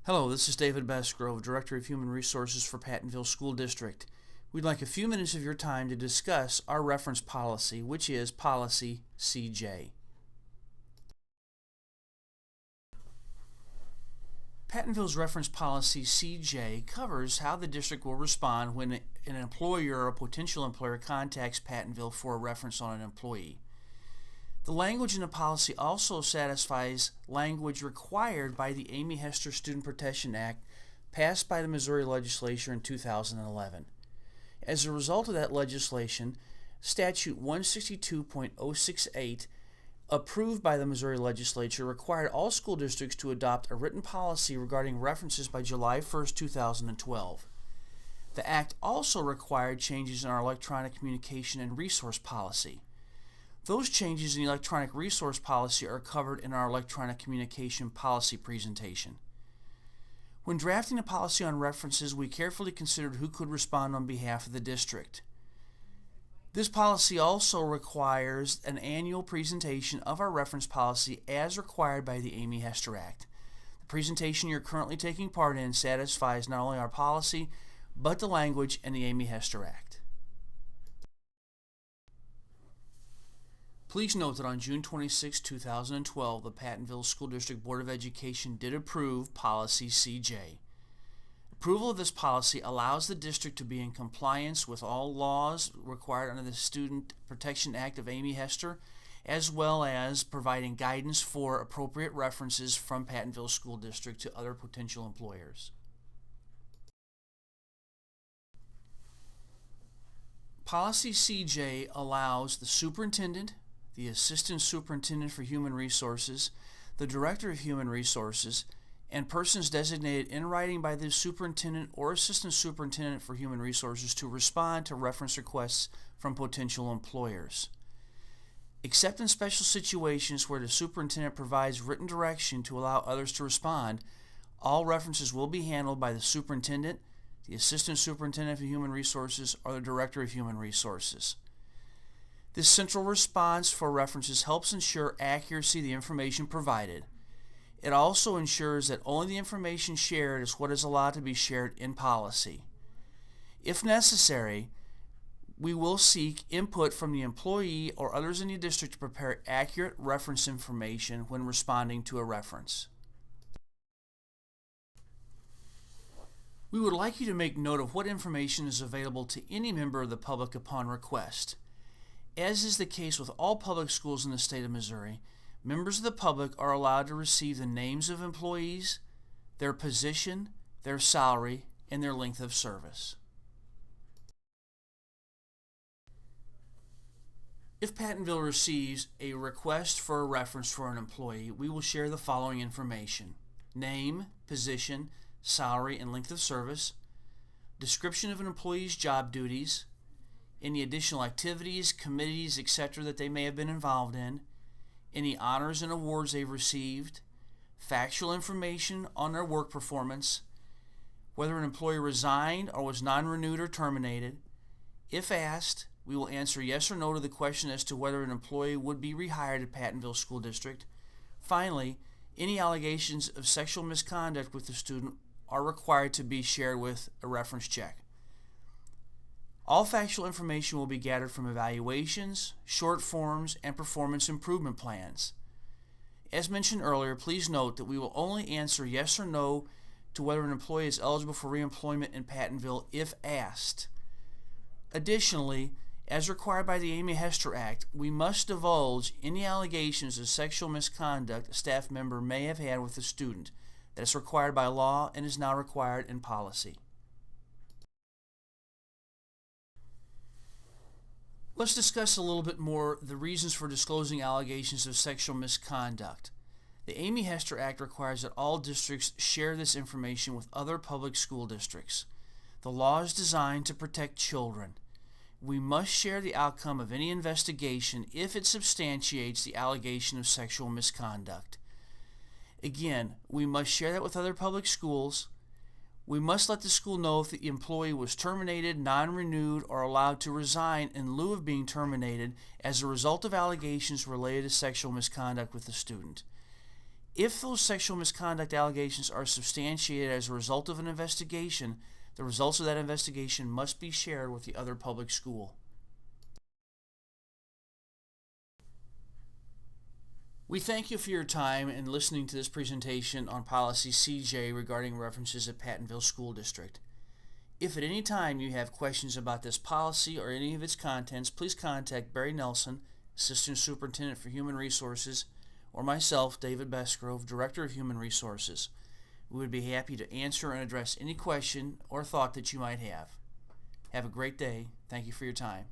Hello, this is David Besgrove, Director of Human Resources for Pattonville School District. We'd like a few minutes of your time to discuss our reference policy, which is Policy CJ. Pattonville's reference policy CJ covers how the district will respond when an employer or a potential employer contacts Pattonville for a reference on an employee. The language in the policy also satisfies language required by the Amy Hester Student Protection Act passed by the Missouri legislature in 2011. As a result of that legislation, Statute 162.068, approved by the Missouri legislature, required all school districts to adopt a written policy regarding references by July 1, 2012. The Act also required changes in our electronic communication and resource policy. Those changes in the electronic resource policy are covered in our electronic communication policy presentation. When drafting a policy on references, we carefully considered who could respond on behalf of the district. This policy also requires an annual presentation of our reference policy as required by the Amy Hester Act. The presentation you're currently taking part in satisfies not only our policy, but the language in the Amy Hester Act. Please note that on June 26, 2012, the Pattonville School District Board of Education did approve Policy CJ. Approval of this policy allows the district to be in compliance with all laws required under the Student Protection Act of Amy Hester, as well as providing guidance for appropriate references from Pattonville School District to other potential employers. Policy CJ allows the superintendent, the Assistant Superintendent for Human Resources, the Director of Human Resources, and persons designated in writing by the Superintendent or Assistant Superintendent for Human Resources to respond to reference requests from potential employers. Except in special situations where the Superintendent provides written direction to allow others to respond, all references will be handled by the Superintendent, the Assistant Superintendent for Human Resources, or the Director of Human Resources. This central response for references helps ensure accuracy of the information provided. It also ensures that only the information shared is what is allowed to be shared in policy. If necessary, we will seek input from the employee or others in the district to prepare accurate reference information when responding to a reference. We would like you to make note of what information is available to any member of the public upon request. As is the case with all public schools in the state of Missouri, members of the public are allowed to receive the names of employees, their position, their salary, and their length of service. If Pattonville receives a request for a reference for an employee, we will share the following information: name, position, salary, and length of service, description of an employee's job duties, any additional activities, committees, etc. that they may have been involved in, any honors and awards they've received, factual information on their work performance, whether an employee resigned or was non-renewed or terminated. If asked, we will answer yes or no to the question as to whether an employee would be rehired at Pattonville School District. Finally, any allegations of sexual misconduct with the student are required to be shared with a reference check. All factual information will be gathered from evaluations, short forms, and performance improvement plans. As mentioned earlier, please note that we will only answer yes or no to whether an employee is eligible for reemployment in Pattonville if asked. Additionally, as required by the Amy Hester Act, we must divulge any allegations of sexual misconduct a staff member may have had with a student. That is required by law and is now required in policy. Let's discuss a little bit more the reasons for disclosing allegations of sexual misconduct. The Amy Hester Act requires that all districts share this information with other public school districts. The law is designed to protect children. We must share the outcome of any investigation if it substantiates the allegation of sexual misconduct. Again, we must share that with other public schools. We must let the school know if the employee was terminated, non-renewed, or allowed to resign in lieu of being terminated as a result of allegations related to sexual misconduct with the student. If those sexual misconduct allegations are substantiated as a result of an investigation, the results of that investigation must be shared with the other public school. We thank you for your time and listening to this presentation on Policy CJ regarding references at Pattonville School District. If at any time you have questions about this policy or any of its contents, please contact Barry Nelson, Assistant Superintendent for Human Resources, or myself, David Besgrove, Director of Human Resources. We would be happy to answer and address any question or thought that you might have. Have a great day. Thank you for your time.